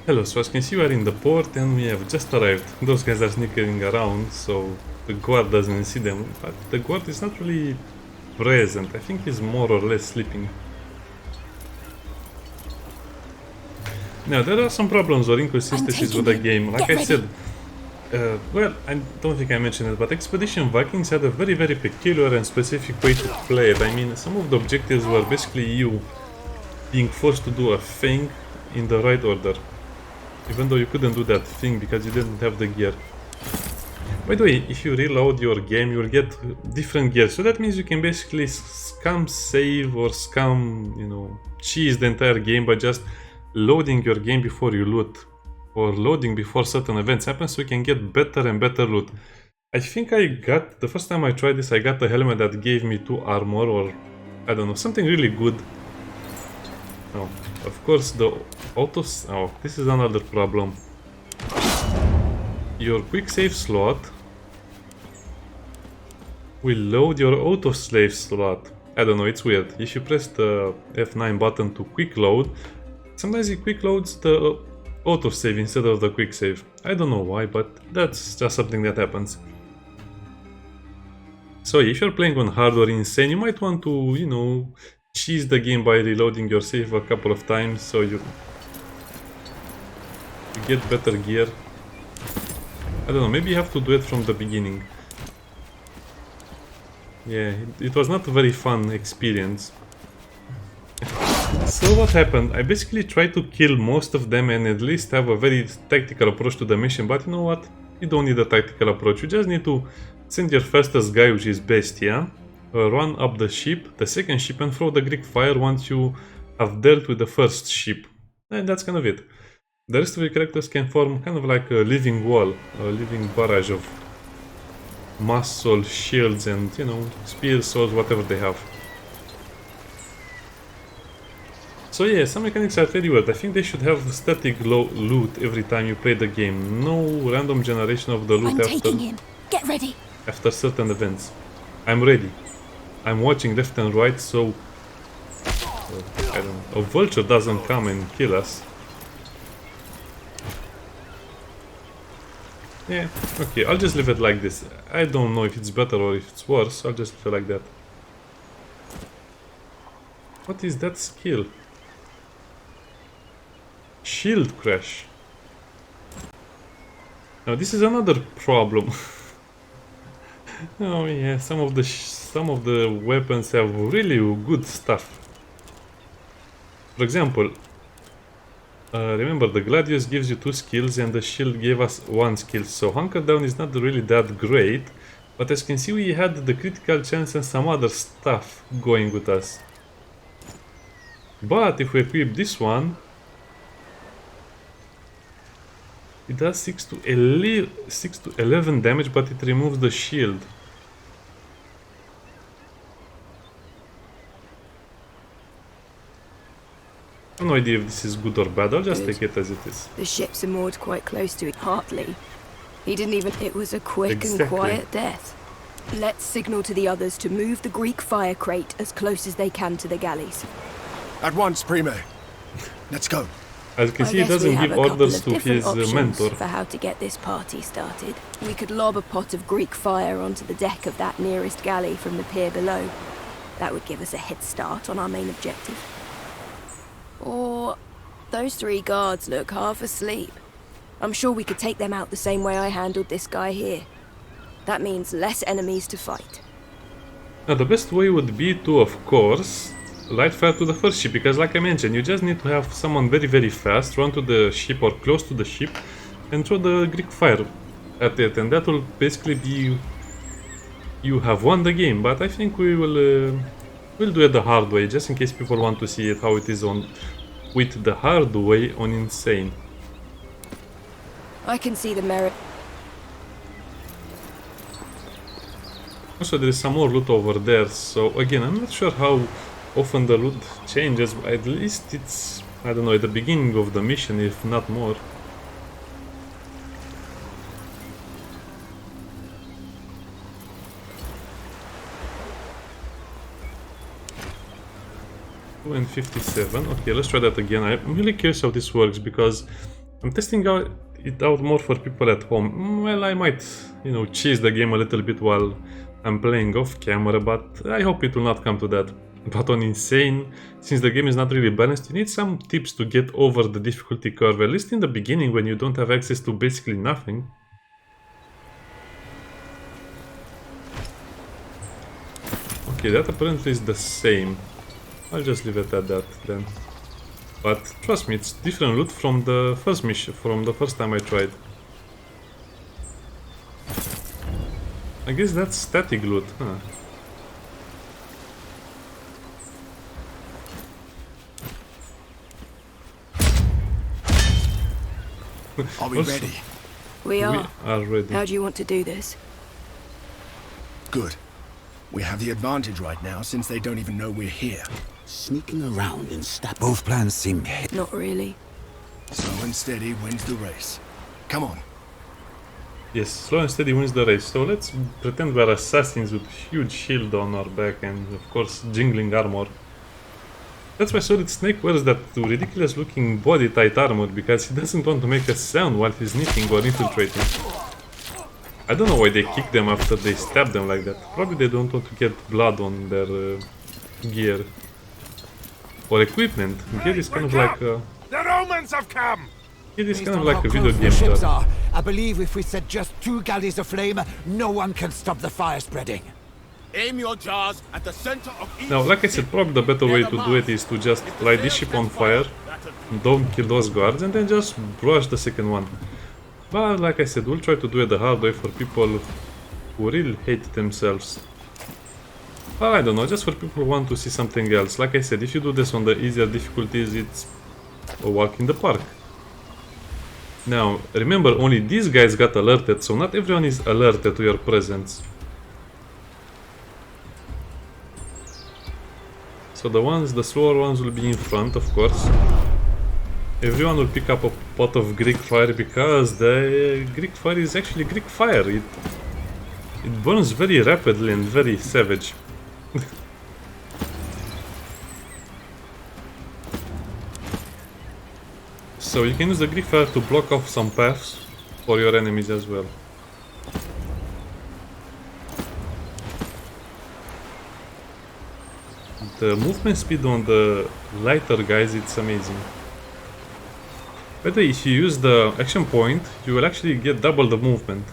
Hello, so as you can see we are in the port and we have just arrived. Those guys are sneaking around, so the guard doesn't see them, but the guard is not really present. I think he's more or less sleeping. Now, there are some problems or inconsistencies with the game. Like I said, well, I don't think I mentioned it, but Expedition Vikings had a very peculiar and specific way to play it. I mean, some of the objectives were basically you being forced to do a thing in the right order, even though you couldn't do that thing because you didn't have the gear. By the way, if you reload your game, you will get different gear, so that means you can basically scam save or scam, cheese the entire game by just loading your game before you loot, or loading before certain events happen, so you can get better and better loot. I think the first time I tried this, I got a helmet that gave me 2 armor, or I don't know, something really good. Oh, of course the autos... Oh, this is another problem. Your quick save slot will load your auto save slot. I don't know, it's weird. If you press the F9 button to quick load, sometimes it quick loads the auto save instead of the quick save. I don't know why, but that's just something that happens. So if you're playing on hard or insane, you might want to, cheese the game by reloading your save a couple of times so you get better gear. I don't know, maybe you have to do it from the beginning. Yeah, it was not a very fun experience. So what happened? I basically tried to kill most of them and at least have a very tactical approach to the mission, but you know what? You don't need a tactical approach, you just need to send your fastest guy, which is Bestia, run up the ship, the second ship, and throw the Greek fire once you have dealt with the first ship. And that's kind of it. The rest of your characters can form kind of like a living wall, a living barrage of muscle, shields, and, spears, swords, whatever they have. So yeah, some mechanics are very weird. I think they should have static loot every time you play the game. No random generation of the loot Get ready. after certain events. I'm ready. I'm watching left and right, so I don't know, a vulture doesn't come and kill us. Yeah, okay, I'll just leave it like this. I don't know if it's better or if it's worse, I'll just leave it like that. What is that skill? Shield crash. Now this is another problem. Oh yeah, some of the weapons have really good stuff. For example, remember the Gladius gives you 2 skills and the shield gave us 1 skill, so Hunker Down is not really that great, but as you can see we had the critical chance and some other stuff going with us. But if we equip this one, it does 6 to 11 damage, but it removes the shield. I have no idea if this is good or bad, I'll just take it as it is. The ships are moored quite close to it. Hardly. He didn't even... It was a quick Exactly. and quiet death. Let's signal to the others to move the Greek fire crate as close as they can to the galleys. At once, Prime. Let's go. As you can see, he doesn't give orders to his mentor. For how to get this party started. We could lob a pot of Greek fire onto the deck of that nearest galley from the pier below. That would give us a head start on our main objective. Or those 3 guards look half asleep. I'm sure we could take them out the same way I handled this guy here. That means less enemies to fight. Now the best way would be to, of course, light fire to the first ship, because like I mentioned, you just need to have someone very fast run to the ship or close to the ship and throw the Greek fire at it, and that will basically be... you have won the game. But I think we'll do it the hard way, just in case people want to see it how it is with the hard way on Insane. I can see the merit. Also, there is some more loot over there, so again, I'm not sure how often the loot changes, but at least it's, I don't know, at the beginning of the mission, if not more. And 57. Okay, let's try that again. I'm really curious how this works, because I'm testing it out more for people at home. Well, I might, you know, cheese the game a little bit while I'm playing off camera, but I hope it will not come to that. But on Insane, since the game is not really balanced, you need some tips to get over the difficulty curve, at least in the beginning when you don't have access to basically nothing. Okay, that apparently is the same. I'll just leave it at that then. But trust me, it's different loot from the first mission, from the first time I tried. I guess that's static loot, huh? Are we ready? We are. We are ready. How do you want to do this? Good. We have the advantage right now since they don't even know we're here. Sneaking around in step. Both plans seem hit. Not really. Slow and steady wins the race. Come on. Yes, slow and steady wins the race. So let's pretend we're assassins with huge shield on our back and of course jingling armor. That's why Solid Snake wears that ridiculous looking body tight armor, because he doesn't want to make a sound while he's sneaking or infiltrating. I don't know why they kick them after they stab them like that. Probably they don't want to get blood on their gear. Or equipment. Gear is kind of like a... The Romans have come! It is Based kind of on like how a video close the game ships stuff. are, I believe if we set just 2 galleys aflame, no one can stop the fire spreading. Aim your jars at the center of each. Now, like I said, probably the better way to do it is to just light this ship on fire, don't kill those guards, and then just brush the second one. But like I said, we'll try to do it the hard way for people who really hate themselves. Well, I don't know, just for people who want to see something else. Like I said, if you do this on the easier difficulties, it's a walk in the park. Now, remember, only these guys got alerted, so not everyone is alerted to your presence. So the slower ones will be in front, of course. Everyone will pick up a pot of Greek fire because the Greek fire is actually Greek fire. It burns very rapidly and very savage. So you can use the Greek fire to block off some paths for your enemies as well. The movement speed on the lighter guys, it's amazing. By the way, if you use the action point, you will actually get double the movement.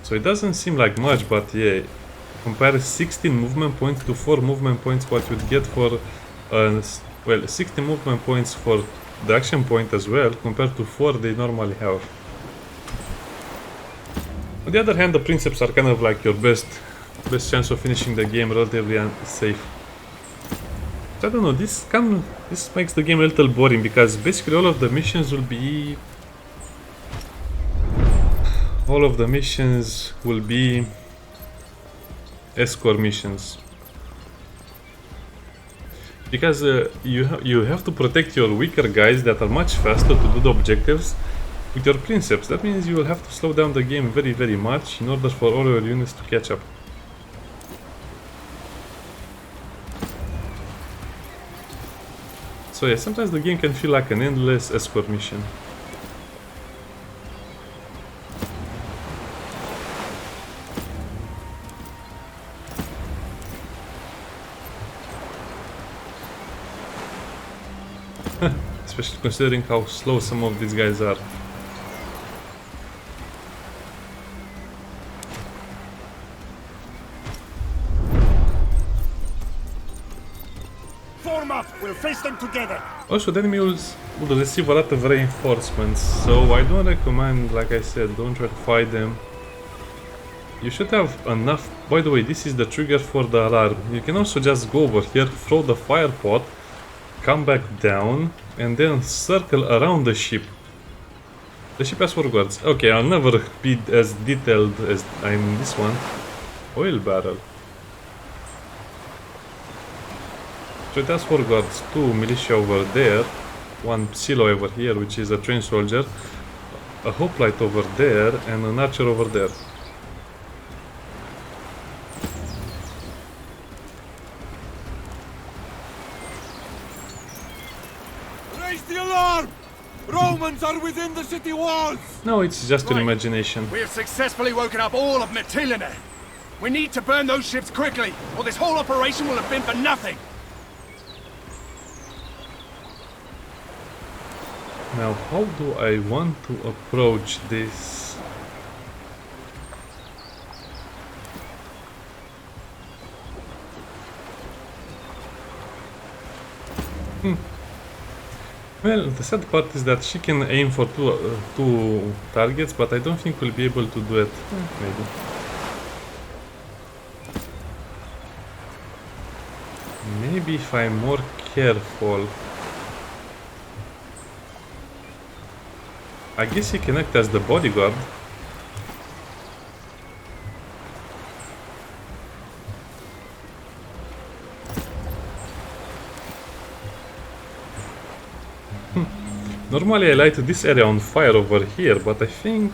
So it doesn't seem like much, but yeah, compare 16 movement points to 4 movement points what you'd get for, well, 16 movement points for the action point as well, compared to 4 they normally have. On the other hand, the Princeps are kind of like your best chance of finishing the game relatively safe. I don't know, this makes the game a little boring, because basically all of the missions will be escort missions. Because you have to protect your weaker guys that are much faster to do the objectives with your Princeps. That means you will have to slow down the game very, very much in order for all your units to catch up. So yeah, sometimes the game can feel like an endless escort mission. Especially considering how slow some of these guys are. Form up! We'll face them together! Also, the enemy will receive a lot of reinforcements, so I don't recommend, like I said, don't try to fight them. You should have enough. By the way, this is the trigger for the alarm. You can also just go over here, throw the fire pot, come back down, and then circle around the ship. The ship has 4 guards. Okay, I'll never be as detailed as I'm in this one. Oil barrel. So it has 4 guards, 2 militia over there, 1 silo over here, which is a trained soldier, a hoplite over there, and an archer over there. Raise the alarm! Romans are within the city walls! No, it's just an Right. imagination. We have successfully woken up all of Mytilene. We need to burn those ships quickly, or this whole operation will have been for nothing. Now, how do I want to approach this? Well, the sad part is that she can aim for two targets, but I don't think we'll be able to do it. Maybe. Maybe if I'm more careful. I guess he can act as the bodyguard. Normally I light this area on fire over here, but I think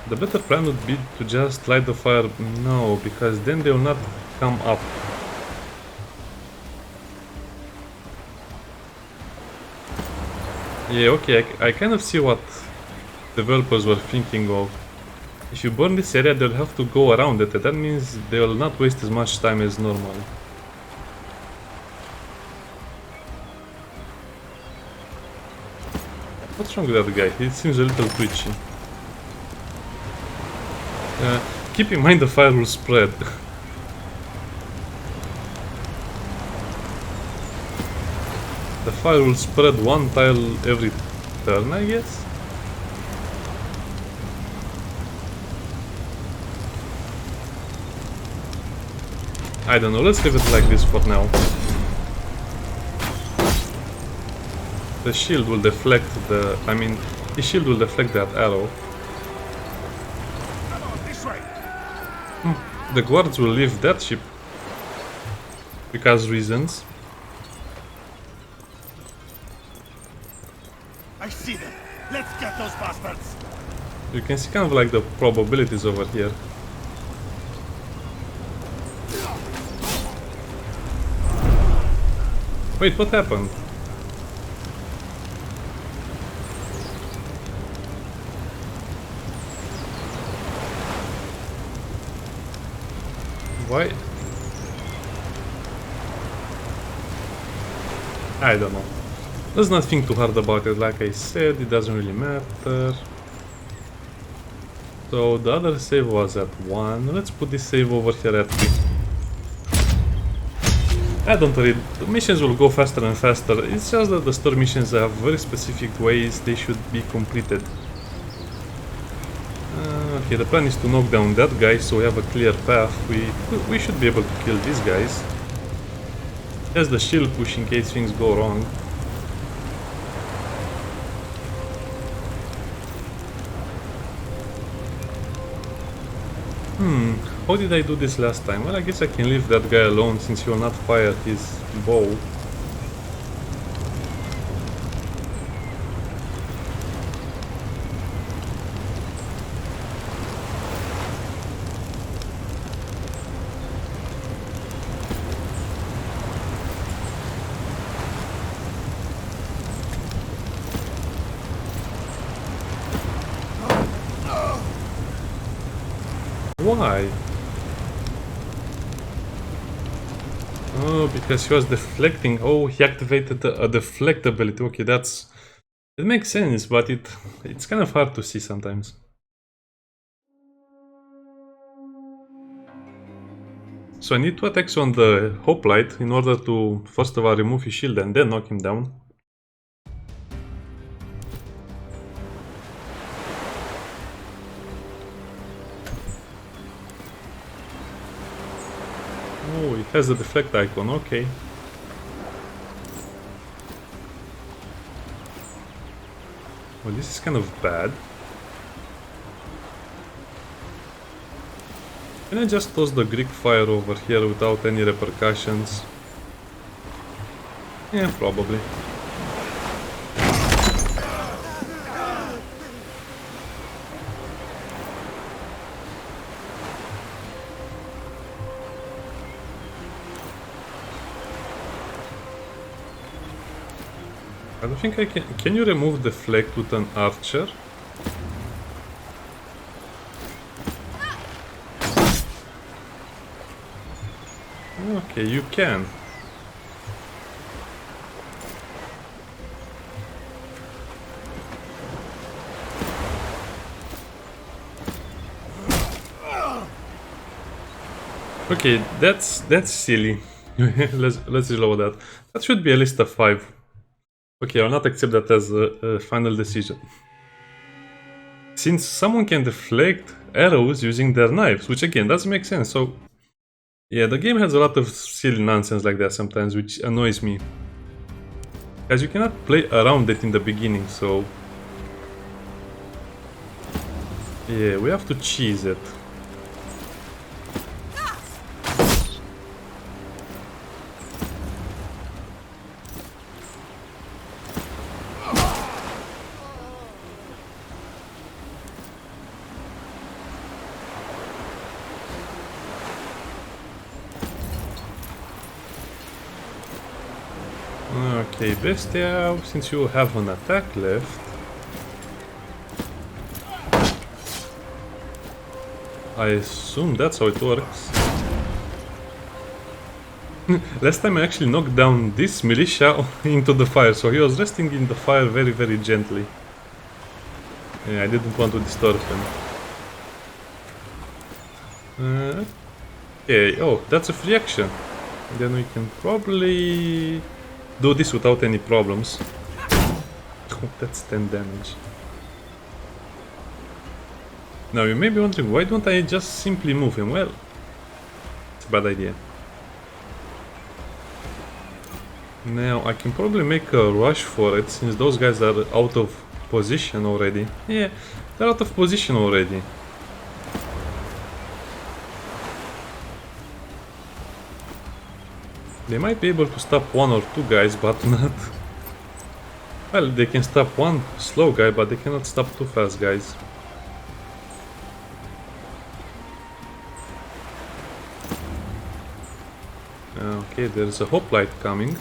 the better plan would be to just light the fire now, because then they will not come up. Yeah, okay, I kind of see what developers were thinking of. If you burn this area, they'll have to go around it, and that means they will not waste as much time as normal. What's wrong with that guy? He seems a little twitchy. Keep in mind the fire will spread. The fire will spread one tile every turn, I guess? I don't know, let's leave it like this for now. The shield will deflect his shield will deflect that arrow. Come on, this way. The guards will leave that ship because reasons. I see them. Let's get those bastards. You can see kind of like the probabilities over here. Wait, what happened? Why? I don't know. Let's not think too hard about it. Like I said, it doesn't really matter. So the other save was at 1. Let's put this save over here at 3. I don't worry, the missions will go faster and faster. It's just that the store missions have very specific ways they should be completed. Okay, the plan is to knock down that guy, so we have a clear path. We should be able to kill these guys. There's the shield push in case things go wrong. How did I do this last time? Well, I guess I can leave that guy alone since he will not fire his bow. Why? Oh, because he was deflecting. Oh, he activated a deflect ability. Okay, it makes sense, but it's kind of hard to see sometimes. So I need to attack on the hoplite in order to first of all remove his shield and then knock him down. Oh, it has the deflect icon, okay. Well, this is kind of bad. Can I just toss the Greek fire over here without any repercussions? Yeah, probably. I don't think I can... Can you remove deflect with an archer? Okay, you can. Okay, that's silly. let's reload that. That should be a list of 5. Okay, I'll not accept that as a final decision. Since someone can deflect arrows using their knives, which again doesn't make sense, so... Yeah, the game has a lot of silly nonsense like that sometimes, which annoys me. Because you cannot play around it in the beginning, so... Yeah, we have to cheese it. Okay, Bestia, since you have an attack left... I assume that's how it works. Last time I actually knocked down this militia into the fire, so he was resting in the fire very, very gently. Yeah, I didn't want to disturb him. Okay, oh, that's a free action. Then we can probably do this without any problems. Oh, that's 10 damage. Now you may be wondering, why don't I just simply move him? Well, it's a bad idea. Now I can probably make a rush for it, since those guys are out of position already. Yeah, they're out of position already. They might be able to stop 1 or 2 guys, but not... Well, they can stop 1 slow guy, but they cannot stop 2 fast guys. Okay, there's a hoplite coming.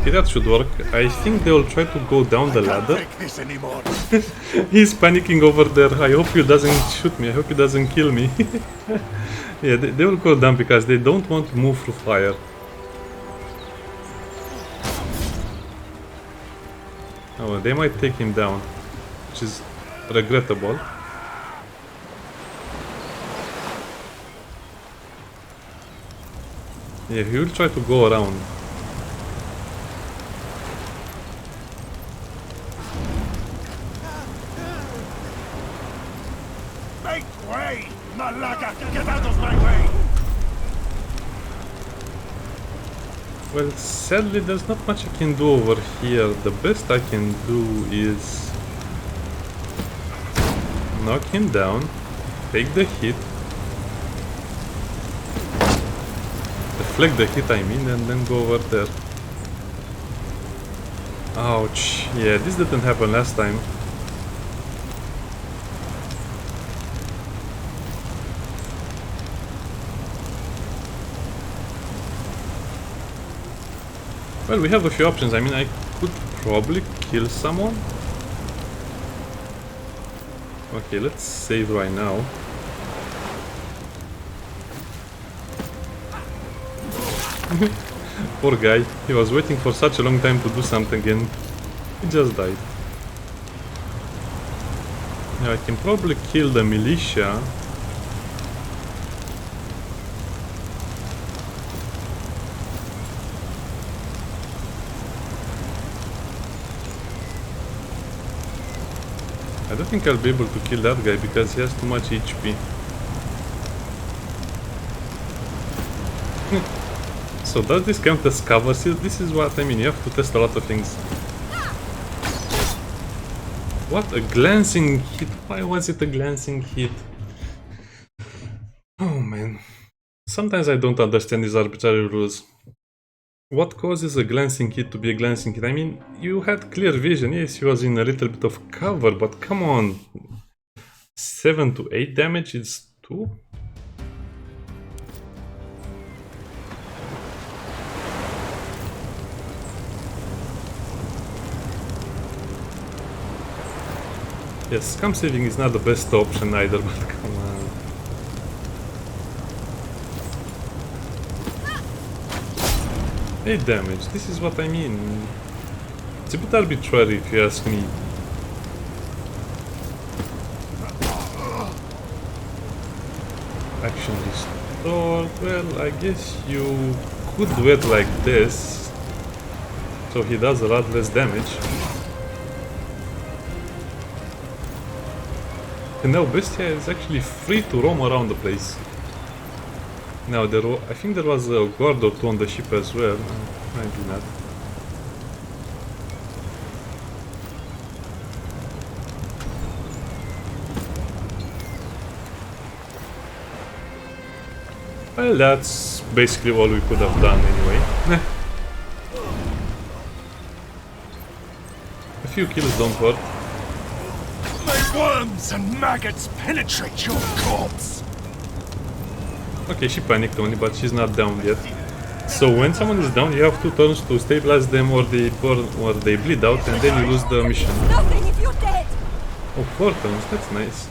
Okay, that should work. I think they will try to go down the ladder. Take this anymore. He's panicking over there. I hope he doesn't shoot me. I hope he doesn't kill me. Yeah, they will go down because they don't want to move through fire. Oh, they might take him down, which is regrettable. Yeah, he will try to go around. Make way! Malaga, get out of my way! Well, sadly there's not much I can do over here. The best I can do is knock him down, take the hit, deflect the hit I mean, and then go over there. Ouch. Yeah, this didn't happen last time. Well, we have a few options. I mean, I could probably kill someone. Okay, let's save right now. Poor guy. He was waiting for such a long time to do something and he just died. Now I can probably kill the militia. I don't think I'll be able to kill that guy because he has too much HP. So does this count as cover? See, this is what I mean, you have to test a lot of things. What? A glancing hit? Why was it a glancing hit? Oh man. Sometimes I don't understand these arbitrary rules. What causes a glancing hit to be a glancing hit? I mean, you had clear vision. Yes, he was in a little bit of cover, but come on. 7 to 8 damage is 2? Yes, scum saving is not the best option either, but come on. 8 damage, this is what I mean. It's a bit arbitrary if you ask me. Action restored. Well, I guess you could do it like this, so he does a lot less damage. And now Bestia is actually free to roam around the place. Now I think there was a guard or two on the ship as well. Maybe not. Well, that's basically all we could have done anyway. A few kills don't hurt. May worms and maggots penetrate your corpse! Okay, she panicked only, but she's not down yet. So when someone is down, you have 2 turns to stabilize them or they burn or they bleed out, and then you lose the mission. Nothing if you're dead. Oh, 4 turns, that's nice.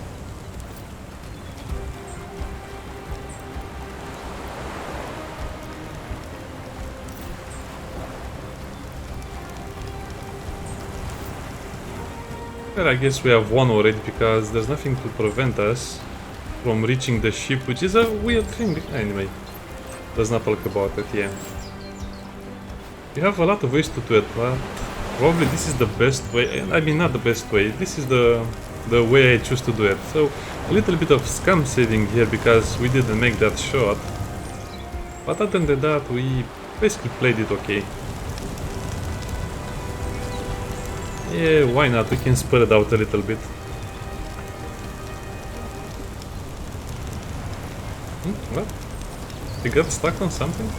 Well, I guess we have 1 already because there's nothing to prevent us from reaching the ship, which is a weird thing. Anyway, let's not talk about it, yeah. You have a lot of ways to do it, but probably this is the best way. I mean, not the best way. This is the way I choose to do it. So, a little bit of scum saving here because we didn't make that shot. But other than that, we basically played it okay. Yeah, why not? We can spread it out a little bit. What? You got stuck on something?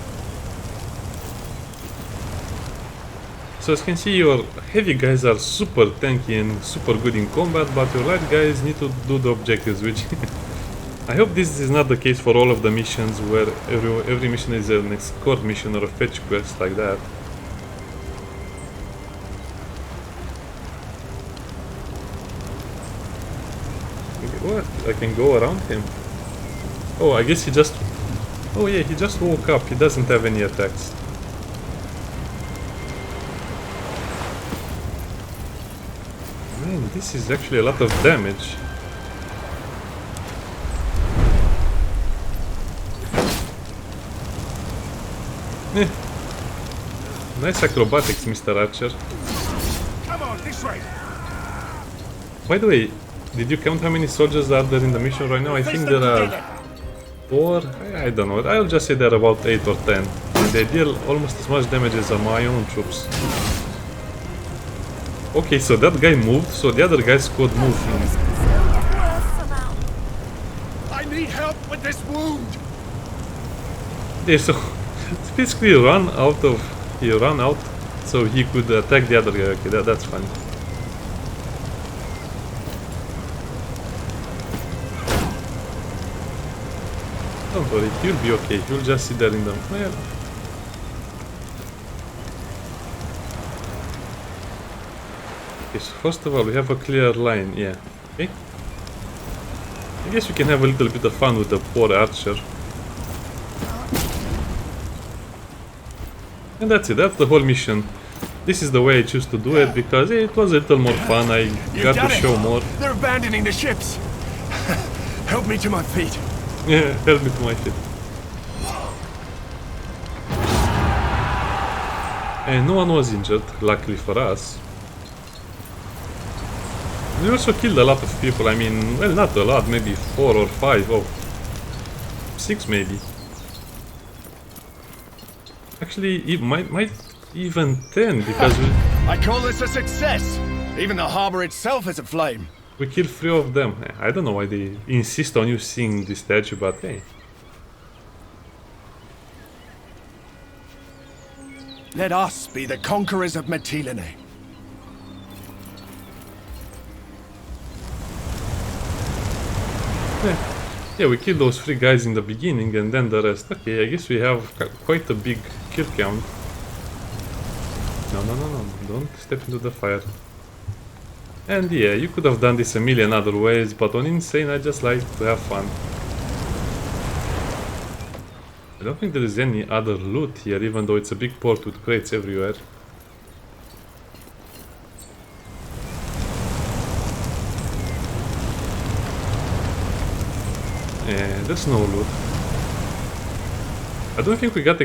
So as you can see, your heavy guys are super tanky and super good in combat, but your light guys need to do the objectives, which I hope this is not the case for all of the missions, where every mission is an escort mission or a fetch quest like that. What? I can go around him? Oh, I guess he just... Oh yeah, he just woke up. He doesn't have any attacks. Man, this is actually a lot of damage. Eh. Nice acrobatics, Mr. Archer. Come on, this way! By the way, did you count how many soldiers are there in the mission right now? I think there are 4, I don't know, I'll just say there are about 8 or 10. And they deal almost as much damage as my own troops. Okay, so that guy moved, so the other guys could move him. I need help with this wound! Yeah, so it's basically he ran out so he could attack the other guy. Okay, that's funny. Don't worry, he'll be okay. He'll just sit there in the... Well. Okay, so first of all, we have a clear line, yeah. Okay. I guess we can have a little bit of fun with the poor archer. And that's it, that's the whole mission. This is the way I choose to do it because it was a little more fun. I got to show more. They're abandoning the ships! Help me to my feet. Yeah, help me to my feet. And no one was injured, luckily for us. We also killed a lot of people, I mean, well, not a lot, maybe 4 or 5, or 6 maybe. Actually, it might even 10, because I call this a success! Even the harbor itself is aflame. we killed 3 of them. I don't know why they insist on you seeing this statue, but hey. Let us be the conquerors of Mytilene. Yeah, we killed those 3 guys in the beginning and then the rest. Okay, I guess we have quite a big kill count. No, no, no, no, don't step into the fire. And yeah, you could have done this a million other ways, but on Insane I just like to have fun. I don't think there is any other loot here, even though it's a big port with crates everywhere. Yeah, there's no loot. I don't think we got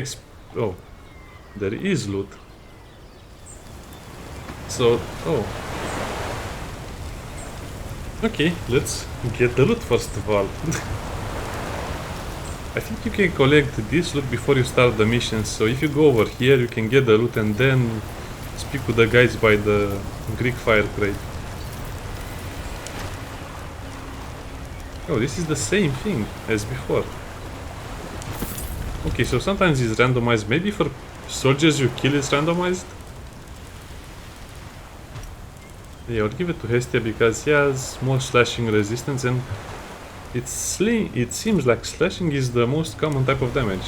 oh, there is loot. So, oh. Okay, let's get the loot first of all. I think you can collect this loot before you start the mission, so if you go over here you can get the loot and then speak with the guys by the Greek fire crate. Oh, this is the same thing as before. Okay, so sometimes it's randomized. Maybe for soldiers you kill it's randomized? Yeah, I'll give it to Hestia because he has more slashing resistance and it seems like slashing is the most common type of damage.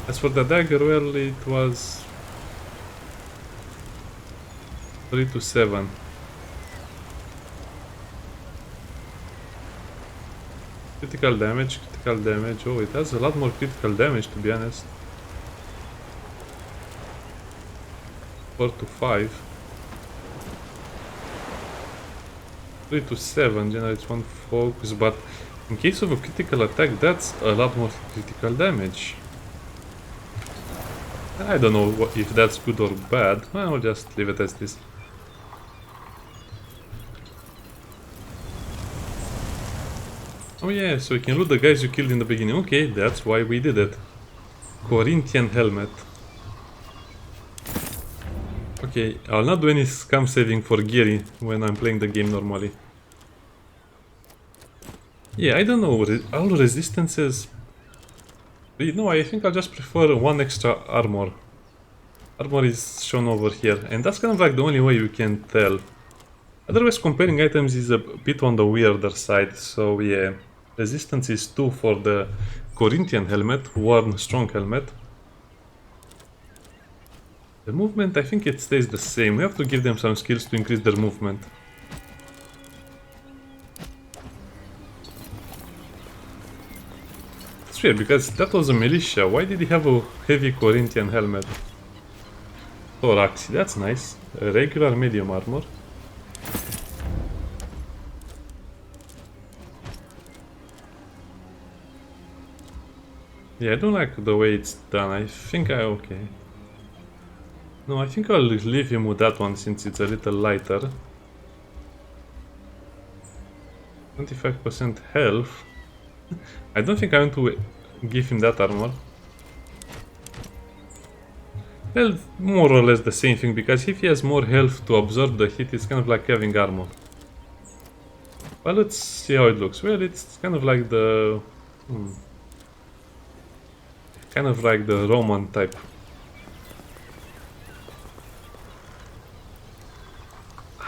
As for the dagger, well, it was 3 to 7. Critical damage. Oh, it has a lot more critical damage, to be honest. 4 to 5. 3 to 7 generates 1 focus, but in case of a critical attack, that's a lot more critical damage. I don't know if that's good or bad. I'll just leave it as this. Oh yeah, so you can loot the guys you killed in the beginning. Okay, that's why we did it. Corinthian helmet. Okay, I'll not do any scam saving for Geary when I'm playing the game normally. Yeah, I don't know, all resistances... No, I think I'll just prefer 1 extra armor. Armor is shown over here, and that's kind of like the only way you can tell. Otherwise, comparing items is a bit on the weirder side, so yeah. Resistance is 2 for the Corinthian helmet, worn strong helmet. The movement, I think it stays the same. We have to give them some skills to increase their movement. It's weird because that was a militia. Why did he have a heavy Corinthian helmet? Thorax, that's nice. A regular medium armor. Yeah, I don't like the way it's done. I think okay. No, I think I'll leave him with that one since it's a little lighter. 25% health. I don't think I want to give him that armor. Well, more or less the same thing, because if he has more health to absorb the hit, it's kind of like having armor. Well, let's see how it looks. Well, it's kind of like the... kind of like the Roman type.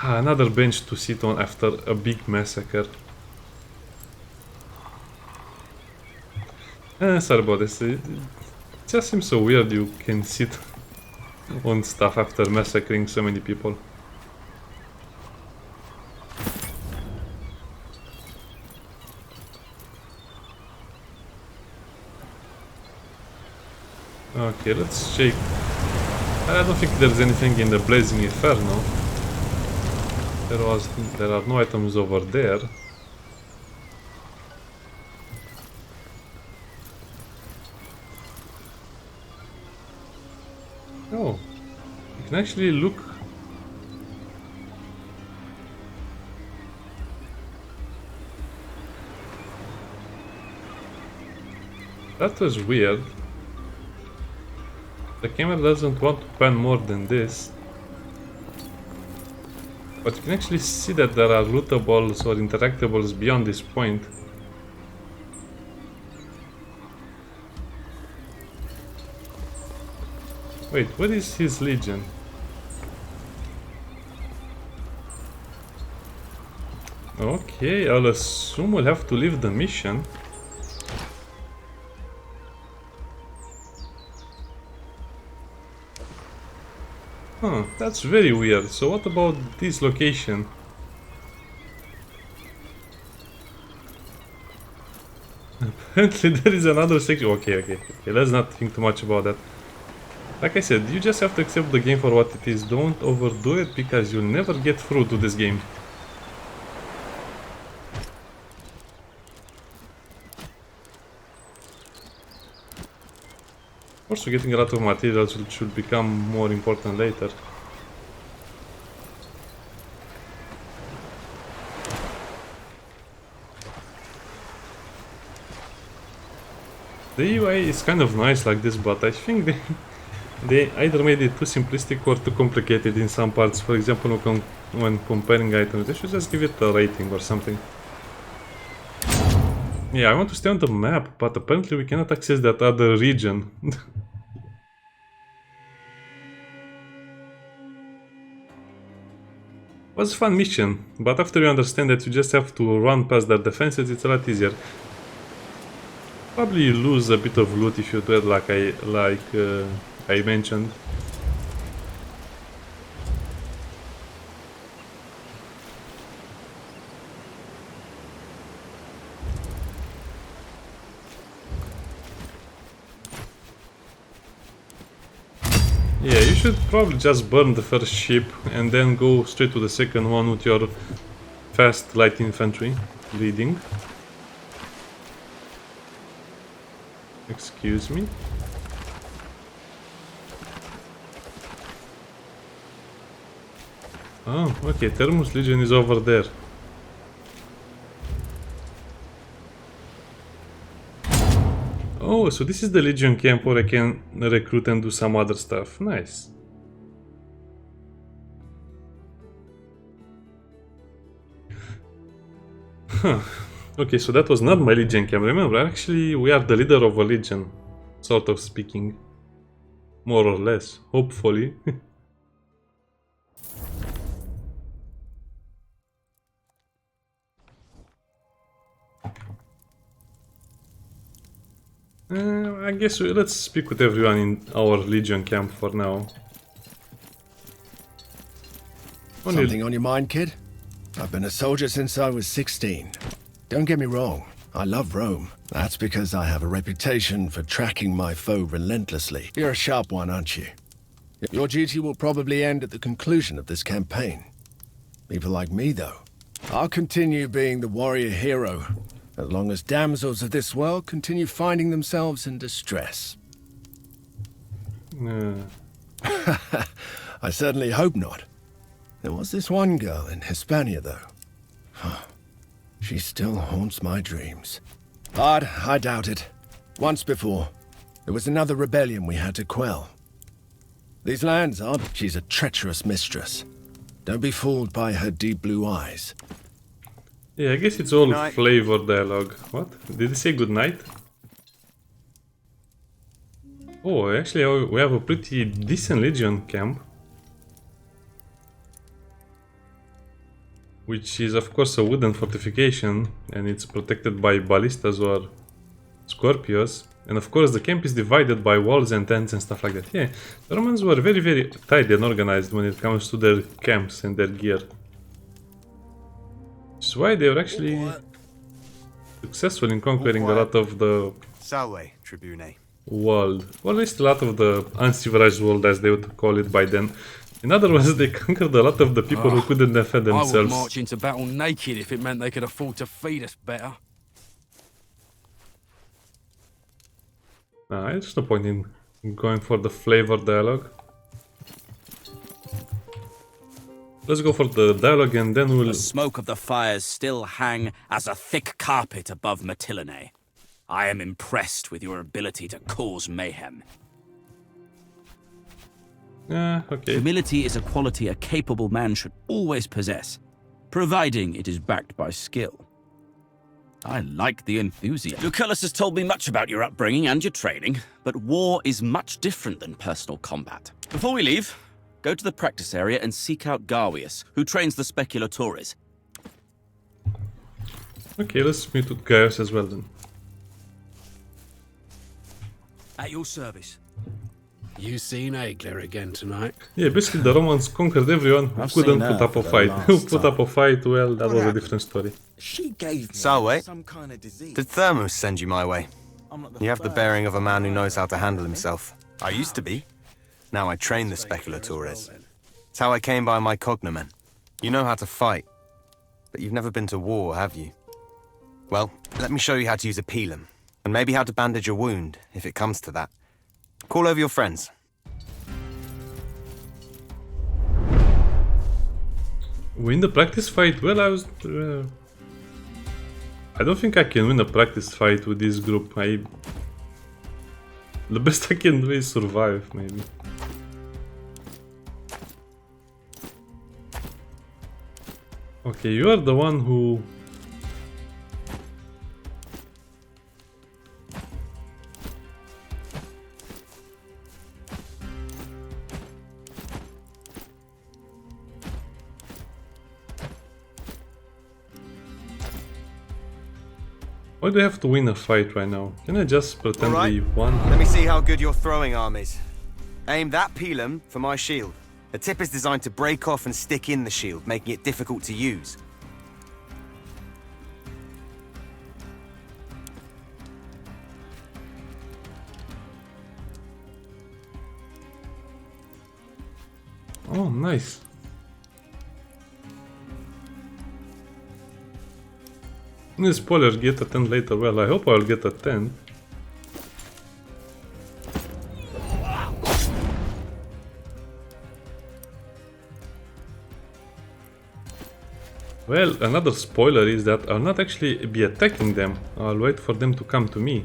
Another bench to sit on after a big massacre. Sorry about this. It just seems so weird you can sit on stuff after massacring so many people. Okay, let's check. I don't think there's anything in the Blazing Inferno. There are no items over there. Oh, you can actually look. That was weird. The camera doesn't want to pan more than this. But you can actually see that there are lootables or interactables beyond this point. Wait, what is his legion? Okay, I'll assume we'll have to leave the mission. Huh, that's very weird. So what about this location? Apparently there is another section. Okay, let's not think too much about that. Like I said, you just have to accept the game for what it is. Don't overdo it because you'll never get through to this game. Also, getting a lot of materials should become more important later. The UI is kind of nice like this, but I think they either made it too simplistic or too complicated in some parts. For example, when comparing items, they should just give it a rating or something. Yeah, I want to stay on the map, but apparently we cannot access that other region. Was a fun mission, but after you understand that you just have to run past their defenses, it's a lot easier. Probably you lose a bit of loot if you do it like I mentioned. Yeah, you should probably just burn the first ship and then go straight to the second one with your fast light infantry leading. Excuse me. Oh, okay, Thermus Legion is over there. Oh, so this is the Legion camp where I can recruit and do some other stuff. Nice. Huh. Okay, so that was not my Legion camp. Remember, actually, we are the leader of a Legion. Sort of speaking. More or less. Hopefully. I guess let's speak with everyone in our Legion camp for now. Something on your mind, kid? I've been a soldier since I was 16. Don't get me wrong, I love Rome. That's because I have a reputation for tracking my foe relentlessly. You're a sharp one, aren't you? Your duty will probably end at the conclusion of this campaign. People like me, though, I'll continue being the warrior hero, as long as damsels of this world continue finding themselves in distress. I certainly hope not. There was this one girl in Hispania, though. She still haunts my dreams. But I doubt it. Once before, there was another rebellion we had to quell. These lands are... She's a treacherous mistress. Don't be fooled by her deep blue eyes. Yeah, I guess it's all flavor dialogue. What? Did he say goodnight? Oh, actually we have a pretty decent Legion camp. Which is of course a wooden fortification, and it's protected by ballistas or Scorpios. And of course the camp is divided by walls and tents and stuff like that. Yeah, the Romans were very, very tidy and organized when it comes to their camps and their gear. Which is why they were actually successful in conquering a lot of the world. Or at least a lot of the uncivilized world, as they would call it by then. In other words, they conquered a lot of the people who couldn't defend themselves. I would march into battle naked if it meant they could afford to feed us better. There's no point in going for the flavor dialogue. Let's go for the dialogue and then we'll... The smoke of the fires still hang as a thick carpet above Mytilene. I am impressed with your ability to cause mayhem. Okay. Humility is a quality a capable man should always possess, providing it is backed by skill. I like the enthusiasm. Lucullus has told me much about your upbringing and your training, but war is much different than personal combat. Before we leave, go to the practice area and seek out Garvius, who trains the Speculatores. Okay, let's meet with Gaius as well then. At your service. You seen Aegler again tonight? Yeah, basically the Romans conquered everyone who I've couldn't seen put her up a for the fight. Who last put up a time. fight, well, that was a different story. She gave me So, wait. some kind of disease. Did Thermos send you my way? I'm not You have the first bearing of a man who knows how to person handle to himself. I used to be. Now I train the speculatores. It's how I came by my cognomen. You know how to fight. But you've never been to war, have you? Well, let me show you how to use a pilum. And maybe how to bandage a wound, if it comes to that. Call over your friends. Win the practice fight? Well, I was... I don't think I can win a practice fight with this group. The best I can do is survive, maybe. Okay, you are the one who... Why do I have to win a fight right now? Can I just pretend we won? Let me see how good your throwing arm is. Aim that pilum for my shield. The tip is designed to break off and stick in the shield, making it difficult to use. Oh, nice. Spoilers, get a 10 later. Well, I hope I'll get a 10. Well, another spoiler is that I'll not actually be attacking them. I'll wait for them to come to me.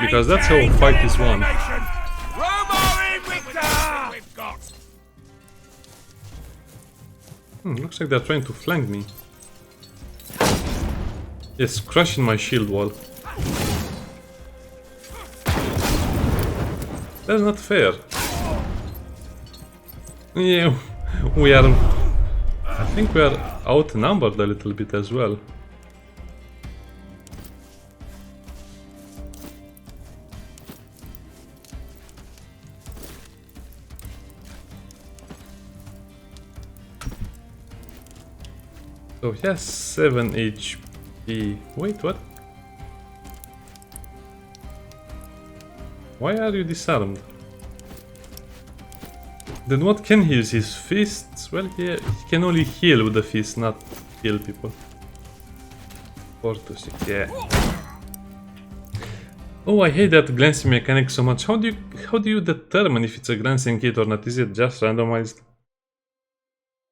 Because that's how a fight is won. Looks like they're trying to flank me. Yes, crushing my shield wall. That's not fair. Yeah, we are... I think we are outnumbered a little bit as well. So he has 7 HP. Wait, what? Why are you disarmed? Then what can he use? His fists? Well, he can only heal with the fists, not kill people. 4 to 6, yeah. Oh, I hate that glancing mechanic so much. How do you determine if it's a glancing hit or not? Is it just randomized?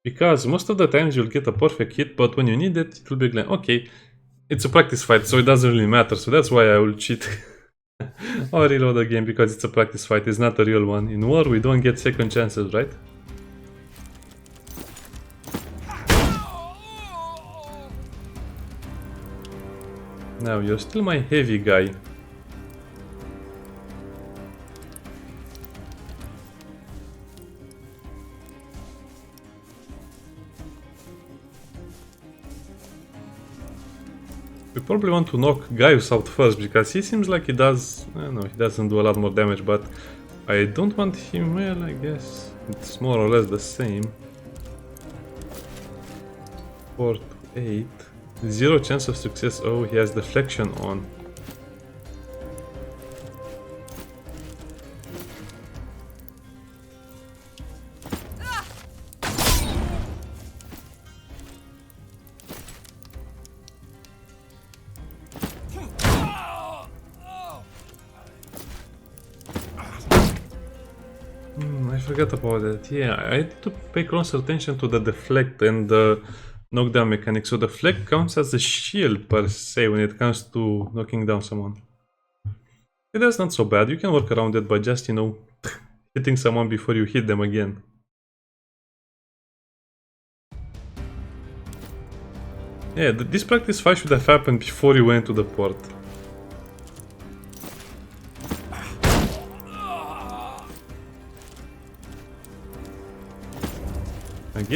Because most of the times you'll get a perfect hit, but when you need it, it will be okay, it's a practice fight, so it doesn't really matter, so that's why I will cheat. Or reload the game, because it's a practice fight, it's not a real one. In war, we don't get second chances, right? Now, you're still my heavy guy. We probably want to knock Gaius out first, because he seems like he does... I don't know, he doesn't do a lot more damage, but I don't want him... Well, I guess it's more or less the same. 4 to 8. 0 chance of success. Oh, he has deflection on. I forgot about that. Yeah, I need to pay closer attention to the deflect and the knockdown mechanic. So deflect counts as a shield per se when it comes to knocking down someone. Okay, that's not so bad. You can work around it by just, you know, hitting someone before you hit them again. Yeah, this practice fight should have happened before you went to the port.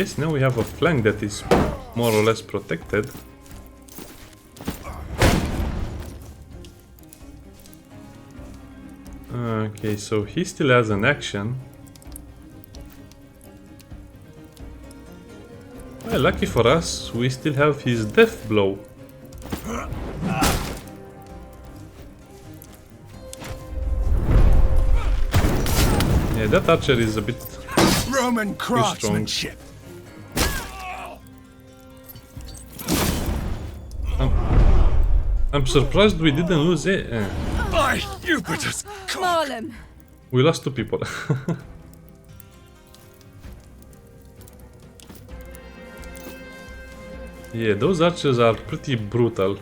guess now we have a flank that is more or less protected. Okay, so he still has an action. Well, lucky for us, we still have his death blow. Yeah, that archer is a bit Roman too strong. craftsmanship. I'm surprised we didn't lose it. By Jupiter's cock! Marlem! We lost 2 people. Yeah, those archers are pretty brutal.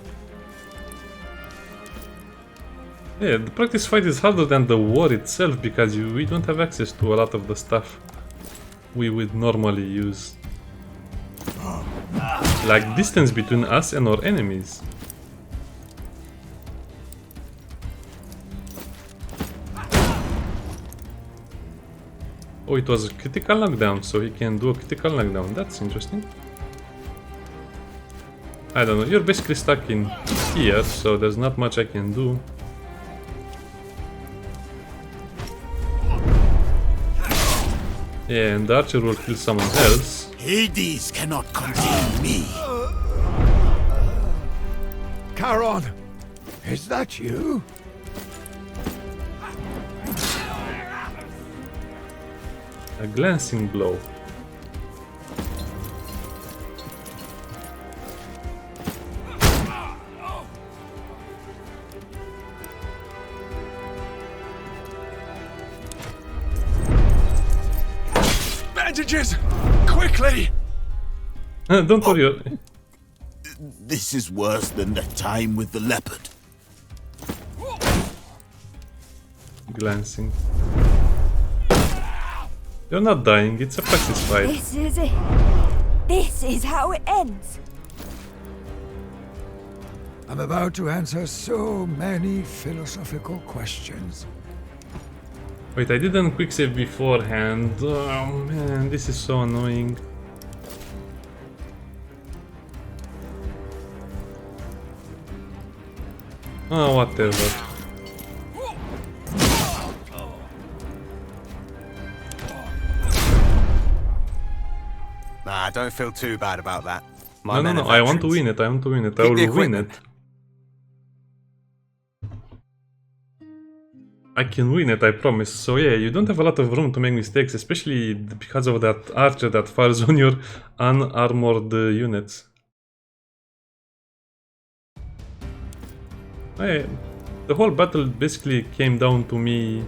Yeah, the practice fight is harder than the war itself because we don't have access to a lot of the stuff we would normally use. Like distance between us and our enemies. Oh, it was a critical knockdown, so he can do a critical knockdown. That's interesting. I don't know, you're basically stuck in here, so there's not much I can do. Yeah, and the archer will kill someone else. Hades cannot contain me. Charon, is that you? A glancing blow. Bandages! Quickly! Don't worry. This is worse than the time with the leopard. Glancing. You're not dying, it's a practice fight. This is it. This is how it ends. I'm about to answer so many philosophical questions. Wait, I didn't quick save beforehand. Oh man, this is so annoying. Oh, whatever. Nah, don't feel too bad about that. No, I want to win it, I want to win it, I will win it. I can win it, I promise. So yeah, you don't have a lot of room to make mistakes, especially because of that archer that fires on your unarmored units. Hey, the whole battle basically came down to me.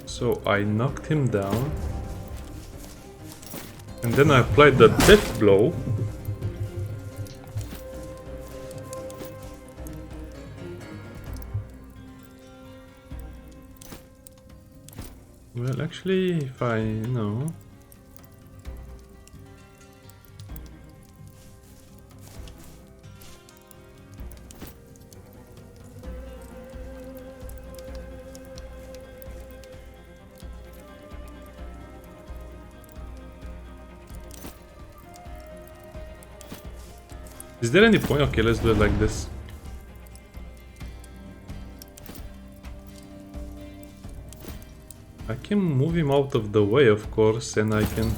So I knocked him down, and then I applied the death blow. Well, actually, if I know. Is there any point? Okay, let's do it like this. I can move him out of the way, of course, and I can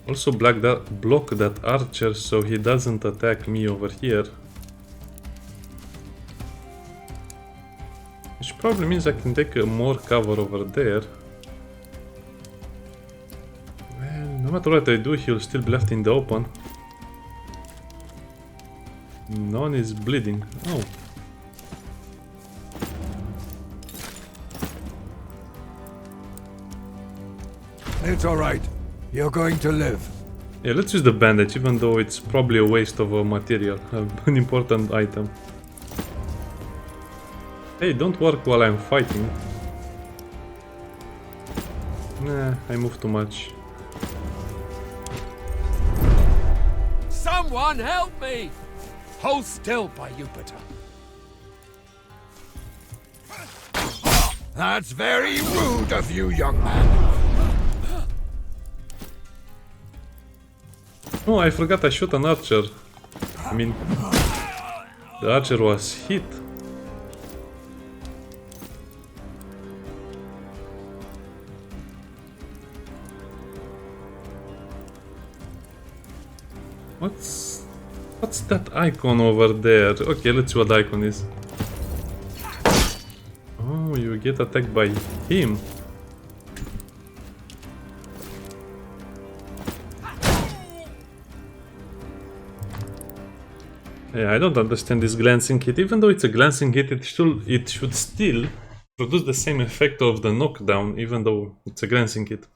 also block that archer so he doesn't attack me over here. Which probably means I can take more cover over there. Well, no matter what I do, he'll still be left in the open. None is bleeding. Oh. It's all right. You're going to live. Yeah, let's use the bandage, even though it's probably a waste of a material, an important item. Hey, don't work while I'm fighting. Nah, I move too much. Someone help me! Hold still, by Jupiter. That's very rude of you, young man. Oh, I forgot I shot an archer. I mean, the archer was hit. What's that icon over there? Okay, let's see what the icon is. Oh, you get attacked by him. Yeah, I don't understand this glancing hit. Even though it's a glancing hit, it should still produce the same effect of the knockdown, even though it's a glancing hit.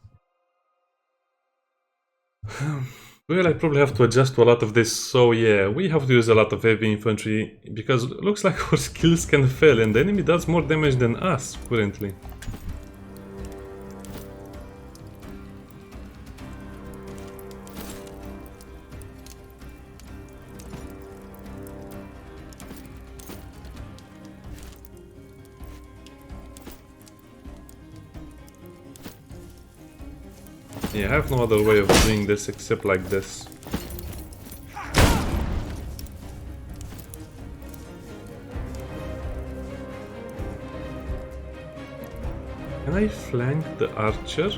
Well, I probably have to adjust to a lot of this, so yeah, we have to use a lot of heavy infantry, because it looks like our skills can fail and the enemy does more damage than us currently. Yeah, I have no other way of doing this except like this. Can I flank the archer?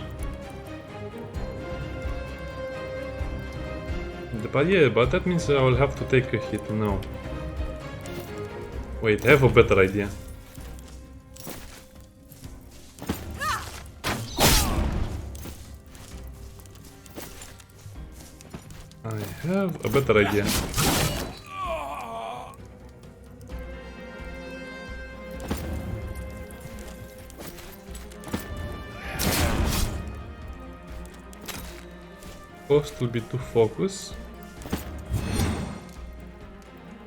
But yeah, but that means I will have to take a hit now. Wait, I have a better idea. I have a better idea. Cost will be to focus.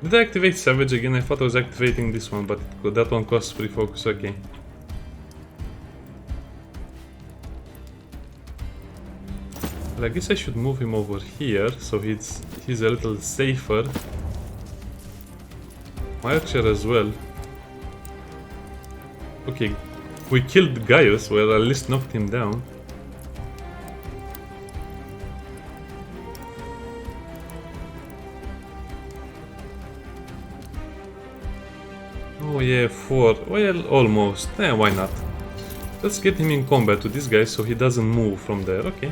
Did I activate Savage again? I thought I was activating this one, but that one costs free focus, okay. Well, I guess I should move him over here, so he's a little safer. My archer as well. Okay, we killed Gaius, well, at least knocked him down. Oh yeah, 4. Well, almost. Why not? Let's get him in combat with this guy so he doesn't move from there, okay.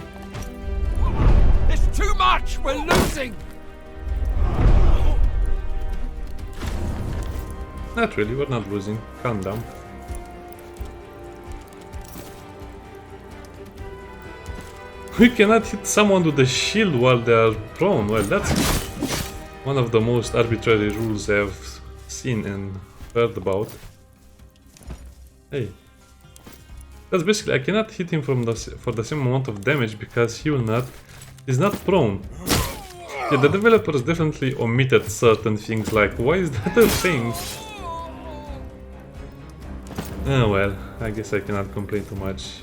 It's too much! We're losing! Not really, we're not losing. Calm down. We cannot hit someone with a shield while they are prone. Well, that's one of the most arbitrary rules I've seen and heard about. Hey. That's basically, I cannot hit him for the same amount of damage because he's not prone. Yeah, the developers definitely omitted certain things, like, why is that a thing? Oh well, I guess I cannot complain too much.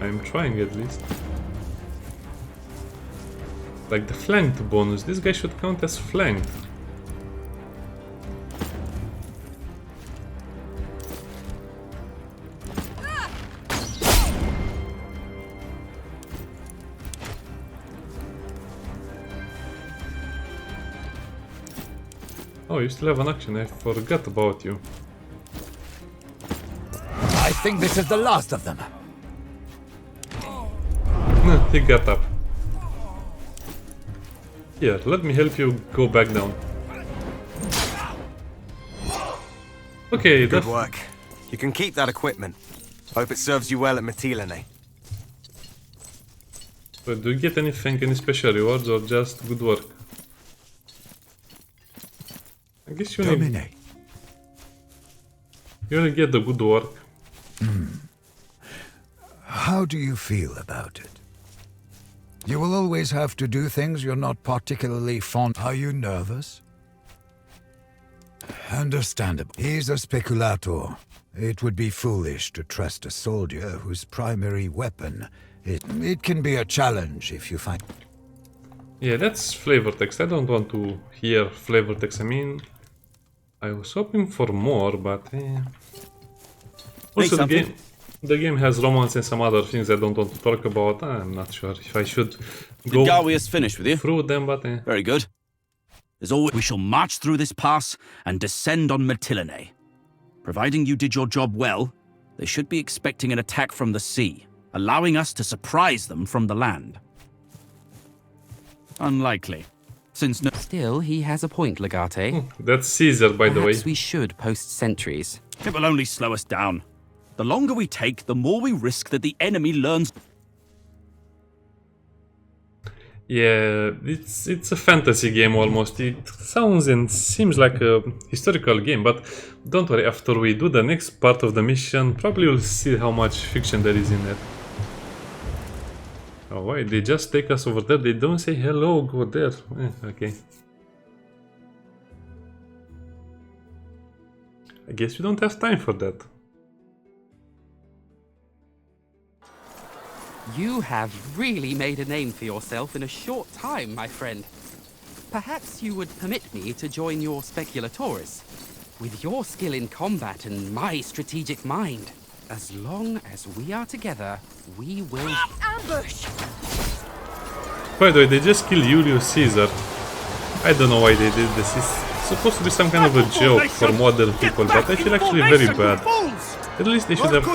I'm trying at least. Like the flanked bonus, this guy should count as flanked. Oh, you still have an action, I forgot about you. I think this is the last of them. He got up. Here, let me help you go back down. Okay, good work. You can keep that equipment. Hope it serves you well at Mytilene. But do you get anything, any special rewards, or just good work? I guess you only get the good work. How do you feel about it? You will always have to do things you're not particularly fond. Are you nervous? Understandable. He's a speculator. It would be foolish to trust a soldier whose primary weapon. It can be a challenge if you find... Yeah, that's flavor text. I don't want to hear flavor text. I mean, I was hoping for more, but also the game has romance and some other things I don't want to talk about. I'm not sure if I should go Garwius finished with you? through them, but Very good. As always, we shall march through this pass and descend on Mytilene. Providing you did your job well, they should be expecting an attack from the sea, allowing us to surprise them from the land. Unlikely, since no... Still, he has a point, Legate. That's Caesar, by the way. Perhaps we should post sentries. It will only slow us down. The longer we take, the more we risk that the enemy learns... Yeah, it's a fantasy game almost. It sounds and seems like a historical game, but don't worry, after we do the next part of the mission, probably you'll see how much fiction there is in it. Oh wait, they just take us over there, they don't say hello, go there. Okay. I guess we don't have time for that. You have really made a name for yourself in a short time, my friend. Perhaps you would permit me to join your speculatores. With your skill in combat and my strategic mind, as long as we are together, we will... Ambush! By the way, they just killed Julius Caesar. I don't know why they did this. It's supposed to be some kind of a joke for modern people, but I feel actually very bad. At least they should have...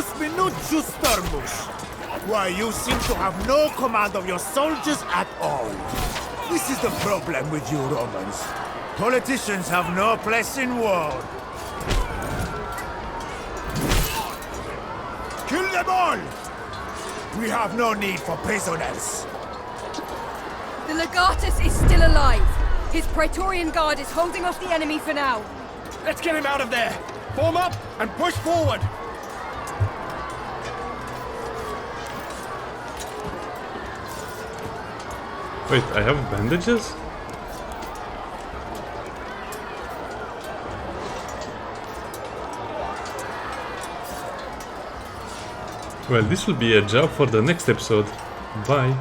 Why, you seem to have no command of your soldiers at all. This is the problem with you Romans. Politicians have no place in war. Kill them all! We have no need for prisoners. The Legatus is still alive. His Praetorian Guard is holding off the enemy for now. Let's get him out of there! Form up and push forward! Wait, I have bandages? Well, this will be a job for the next episode. Bye.